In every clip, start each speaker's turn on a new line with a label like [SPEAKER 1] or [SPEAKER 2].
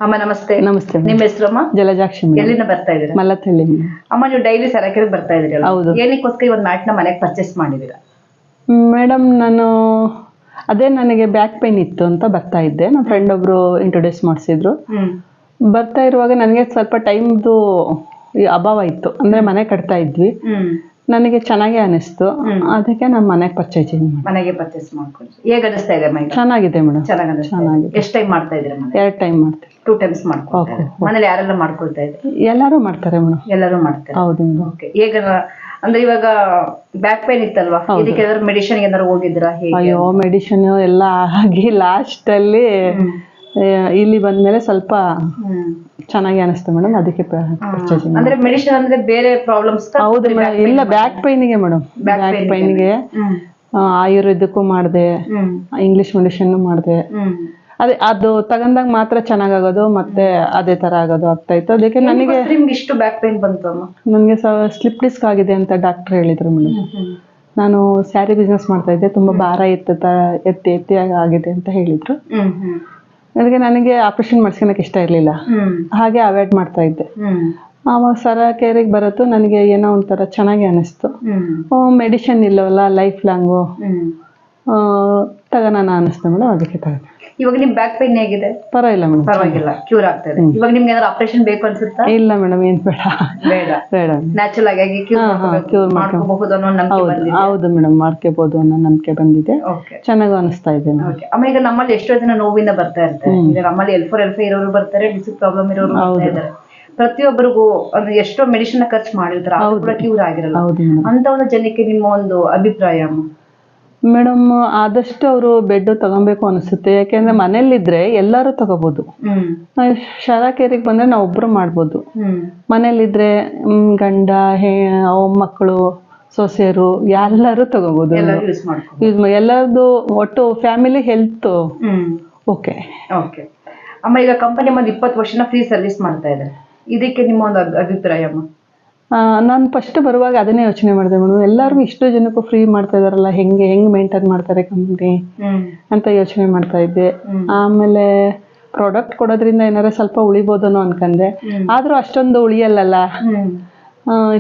[SPEAKER 1] ಅಮ್ಮ ನಮಸ್ತೆ.
[SPEAKER 2] ನಮಸ್ತೆ
[SPEAKER 1] ನಿಮ್ಮ ಹೆಸರಮ್ಮ?
[SPEAKER 2] ಜಲಜಾಕ್ಷಿ ಮೇಡಮ್.
[SPEAKER 1] ಎಲ್ಲಿಂದ ಬರ್ತಾ ಇದೀರಾ?
[SPEAKER 2] ಮಲ್ಲತ್ತಳ್ಳಿ ಮೇಡಮ್.
[SPEAKER 1] ಅಮ್ಮ ನೀವು ಡೈಲಿ ಸರಕೆರೆ ಬರ್ತಾ ಇದೀರಲ್ಲ,
[SPEAKER 2] ಹೌದು.
[SPEAKER 1] ಏನಕ್ಕೋಸ್ಕರ ಇವತ್ತು ಮ್ಯಾಟ್ನ ಮನೆಗೆ ಪರ್ಚೇಸ್ ಮಾಡಿದೀರಾ?
[SPEAKER 2] ಮೇಡಮ್ ಅದೇ ನನಗೆ ಬ್ಯಾಕ್ ಪೈನ್ ಇತ್ತು ಅಂತ ಬರ್ತಾ ಇದ್ದೆ. ನಮ್ಮ ಫ್ರೆಂಡ್ ಒಬ್ರು ಇಂಟ್ರೊಡ್ಯೂಸ್ ಮಾಡಿಸಿದ್ರು. ಬರ್ತಾ ಇರುವಾಗ ನನಗೆ ಸ್ವಲ್ಪ ಟೈಮ್ದು ಅಭಾವ ಇತ್ತು, ಅಂದ್ರೆ ಮನೆ ಕಟ್ತಾ ಇದ್ವಿ. ನನಗೆ ಚೆನ್ನಾಗಿ ಅನಿಸ್ತು, ಅದಕ್ಕೆ ನಾನು ಮನೆಗೆ
[SPEAKER 1] ಮನೆಗೆ ಪರ್ಚೇಸ್ ಮಾಡ್ಕೊಂಡು ಹೇಗೆ ಅನಿಸ್ತಾ ಇದೆ?
[SPEAKER 2] ಚೆನ್ನಾಗಿದೆ ಮೇಡಮ್.
[SPEAKER 1] ಚೆನ್ನಾಗಿದೆ. ಎಷ್ಟು ಟೈಮ್ ಮಾಡ್ತಾ ಇದ್ದೀರಾ?
[SPEAKER 2] 2 ಟೈಮ್ ಮಾಡ್ತೀವಿ.
[SPEAKER 1] 2 ಟೈಮ್ಸ್ ಮಾಡ್ಕೊಳ್ತಾ ಮನೇಲಿ ಯಾರೆಲ್ಲ ಮಾಡ್ಕೊಳ್ತಾ ಇದ್ದಾರೆ?
[SPEAKER 2] ಎಲ್ಲರೂ ಮಾಡ್ತಾರೆ ಮೇಡಮ್.
[SPEAKER 1] ಎಲ್ಲರೂ ಮಾಡ್ತಾರೆ.
[SPEAKER 2] ಹೌದು ಮೇಡಮ್.
[SPEAKER 1] ಓಕೆ. ಹೇಗ ಅಂದ್ರೆ ಇವಾಗ ಬ್ಯಾಕ್ ಪೈನ್ ಇತ್ತಲ್ವಾ, ಇದಕ್ಕೆ ಏನಾದ್ರು ಮೆಡಿಸಿನ್ ಏನಾದ್ರು ಹೋಗಿದ್ರಾ?
[SPEAKER 2] ಅಯ್ಯೋ, ಮೆಡಿಸಿನ್ ಎಲ್ಲ ಆಗಿ ಲಾಸ್ಟ್ ಅಲ್ಲಿ ಇಲ್ಲಿ ಬಂದ್ಮೇಲೆ ಸ್ವಲ್ಪ ಚೆನ್ನಾಗಿ ಅನಿಸ್ತು ಮೇಡಮ್, ಅದಕ್ಕೆ ಪರ್ಚೇಸಿಂಗ್.
[SPEAKER 1] ಅಂದ್ರೆ ಮೆಡಿಸಿನ್ ಅಂದ್ರೆ ಬೇರೆ ಪ್ರಾಬ್ಲಮ್ಸ್?
[SPEAKER 2] ಹೌದು ಮೇಡಮ್, ಇಲ್ಲ ಬ್ಯಾಕ್ ಪೈನ್ಗೆ ಮೇಡಮ್. ಬ್ಯಾಕ್ ಪೈನ್ಗೆ ಆಯುರ್ವೇದಕ್ಕೂ ಮಾಡಿದೆ, ಇಂಗ್ಲಿಷ್ ಮೆಡಿಸಿನ್ ಮಾಡಿದೆ. ಅದೇ ಅದು ತಗೊಂಡಾಗ ಮಾತ್ರ ಚೆನ್ನಾಗಾಗೋದು, ಮತ್ತೆ ಅದೇ ತರ ಆಗೋದು ಆಗ್ತಾ ಇತ್ತು. ಅದಕ್ಕೆ ನನಗೆ
[SPEAKER 1] ಇಷ್ಟು ಬ್ಯಾಕ್ ಪೈನ್ ಬಂತು?
[SPEAKER 2] ನನಗೆ ಸ್ಲಿಪ್ ಡಿಸ್ಕ್ ಆಗಿದೆ ಅಂತ ಡಾಕ್ಟರ್ ಹೇಳಿದ್ರು ಮೇಡಮ್. ನಾನು ಸ್ಯಾರಿ ಬಿಸ್ನೆಸ್ ಮಾಡ್ತಾ ಇದ್ದೆ, ತುಂಬಾ ಭಾರ ಎತ್ತಿ ಆಗಿದೆ ಅಂತ ಹೇಳಿದ್ರು. ಅದಕ್ಕೆ ನನಗೆ ಆಪರೇಷನ್ ಮಾಡಿಸ್ಕೊಳಕ್ಕೆ ಇಷ್ಟ ಇರಲಿಲ್ಲ, ಹಾಗೆ ಅವಾಯ್ಡ್ ಮಾಡ್ತಾ ಇದ್ದೆ. ಆವಾಗ ಸರಕೇರಿಗೆ ಬರತ್ತು ನನಗೆ ಏನೋ ಒಂಥರ ಚೆನ್ನಾಗಿ ಅನಿಸ್ತು. ಮೆಡಿಸಿನ್ ಇಲ್ಲವಲ್ಲ, ಲೈಫ್ ಲಾಂಗು ತಗೋಣ ಅನಿಸ್ತು ಮೇಡಮ್, ಅದಕ್ಕೆ ತಗೊಂಡೆ.
[SPEAKER 1] ಇವಾಗ ನಿಮ್ ಬ್ಯಾಕ್ ಪೈನ್ ಹೇಗಿದೆ?
[SPEAKER 2] ಪರವಾಗಿಲ್ಲ ಮೇಡಮ್,
[SPEAKER 1] ಪರವಾಗಿಲ್ಲ, ಕ್ಯೂರ್ ಆಗ್ತಾ ಇದೆ. ಇವಾಗ ನಿಮ್ಗೆ ಏನಾದ್ರು ಆಪರೇಷನ್ ಬೇಕು ಅನ್ಸುತ್ತಾ?
[SPEAKER 2] ಇಲ್ಲ ಮೇಡಮ್, ಏನ್ ಬೇಡ
[SPEAKER 1] ಬೇಡ, ನ್ಯಾಚುರಲ್ ಆಗಿ ಕ್ಯೂರ್ ಮಾಡ್ಕೋಬಹುದು ಅನ್ನೋ ನಂಬಿಕೆ ಬಂದಿದೆ.
[SPEAKER 2] ಹೌದು ಮೇಡಮ್, ಮಾಡ್ಕೋಬಹುದು ಅನ್ನೋ ನಂಬಿಕೆ ಬಂದಿದೆ. ಚೆನ್ನಾಗೂ ಅನಿಸ್ತಾ ಇದೆ.
[SPEAKER 1] ಅಮ್ಮ, ಈಗ ನಮ್ಮಲ್ಲಿ ಎಷ್ಟೋ ಜನ ನೋವಿಂದ ಬರ್ತಾ ಇರ್ತಾರೆ. ಈಗ ನಮ್ಮಲ್ಲಿ L4 L5 ಇರೋರು ಬರ್ತಾರೆ, ಡಿಸ್ಕ್ ಪ್ರಾಬ್ಲಮ್ ಇರೋರು ಬರ್ತಾ ಇದ್ದಾರೆ. ಪ್ರತಿಯೊಬ್ಬರಿಗೂ ಅಂದ್ರೆ ಎಷ್ಟೋ ಮೆಡಿಸಿನ್ ಖರ್ಚು ಮಾಡಿರ್ತಾರೆ, ಅದು ಕೂಡ ಕ್ಯೂರ್ ಆಗಿರಲ್ಲ. ಅಂತ ಒಂದು ಜನಕ್ಕೆ ನಿಮ್ಮ ಒಂದು ಅಭಿಪ್ರಾಯ?
[SPEAKER 2] ಮೇಡಮ್, ಆದಷ್ಟು ಅವರು ಬೆಡ್ ತಗೊಬೇಕು ಅನಿಸುತ್ತೆ. ಯಾಕೆಂದ್ರೆ ಮನೇಲಿದ್ರೆ ಎಲ್ಲರೂ ತಗೋಬಹುದು. ಶರಕೇರಿಗೆ ಬಂದ್ರೆ ನಾವು ಒಬ್ರು ಮಾಡ್ಬೋದು. ಮನೇಲಿದ್ರೆ ಗಂಡ, ಮಕ್ಕಳು, ಸೊಸೆಯರು ಎಲ್ಲರೂ ತಗೋಬಹುದು. ಎಲ್ಲರದು ಒಟ್ಟು ಫ್ಯಾಮಿಲಿ ಹೆಲ್ತ್ ಓಕೆ.
[SPEAKER 1] ಓಕೆ ಅಮ್ಮ, ಈಗ ಕಂಪನಿ ಒಂದು 20 ವರ್ಷನ ಫ್ರೀ ಸರ್ವಿಸ್ ಮಾಡ್ತಾ ಇದೆ, ಇದಕ್ಕೆ ನಿಮ್ಮ ಒಂದು ಅಭಿಪ್ರಾಯ?
[SPEAKER 2] ನಾನು ಫಸ್ಟ್ ಬರುವಾಗ ಅದನ್ನೇ ಯೋಚನೆ ಮಾಡಿದೆ ಮೇಡಮ್, ಎಲ್ಲರಿಗೂ ಇಷ್ಟು ಜನಕ್ಕೂ ಫ್ರೀ ಮಾಡ್ತಾ ಇದಾರಲ್ಲ, ಹೆಂಗೆ ಮೇಂಟೈನ್ ಮಾಡ್ತಾರೆ ಕಂಪ್ನಿ ಅಂತ ಯೋಚನೆ ಮಾಡ್ತಾ ಇದ್ದೆ. ಆಮೇಲೆ ಪ್ರಾಡಕ್ಟ್ ಕೊಡೋದ್ರಿಂದ ಏನಾರ ಸ್ವಲ್ಪ ಉಳಿಬೋದನೋ ಅನ್ಕಂಡೆ, ಆದ್ರೂ ಅಷ್ಟೊಂದು ಉಳಿಯಲ್ಲ.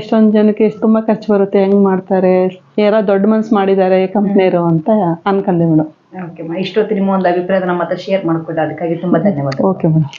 [SPEAKER 2] ಇಷ್ಟೊಂದು ಜನಕ್ಕೆ ತುಂಬಾ ಖರ್ಚು ಬರುತ್ತೆ, ಹೆಂಗ್ ಮಾಡ್ತಾರೆ, ಯಾರೋ ದೊಡ್ಡ ಮನ್ಸು ಮಾಡಿದ್ದಾರೆ ಕಂಪ್ನಿಯರು ಅಂತ ಅನ್ಕಂಡೆ ಮೇಡಮ್.
[SPEAKER 1] ಇಷ್ಟೊತ್ತು ನಿಮ್ಮ ಒಂದು ಅಭಿಪ್ರಾಯ ನಮ್ಮ ಹತ್ರ ಶೇರ್ ಮಾಡ್ಕೊಟ್ಟು ಅದಕ್ಕಾಗಿ ತುಂಬಾ ಧನ್ಯವಾದ.
[SPEAKER 2] Okay madam.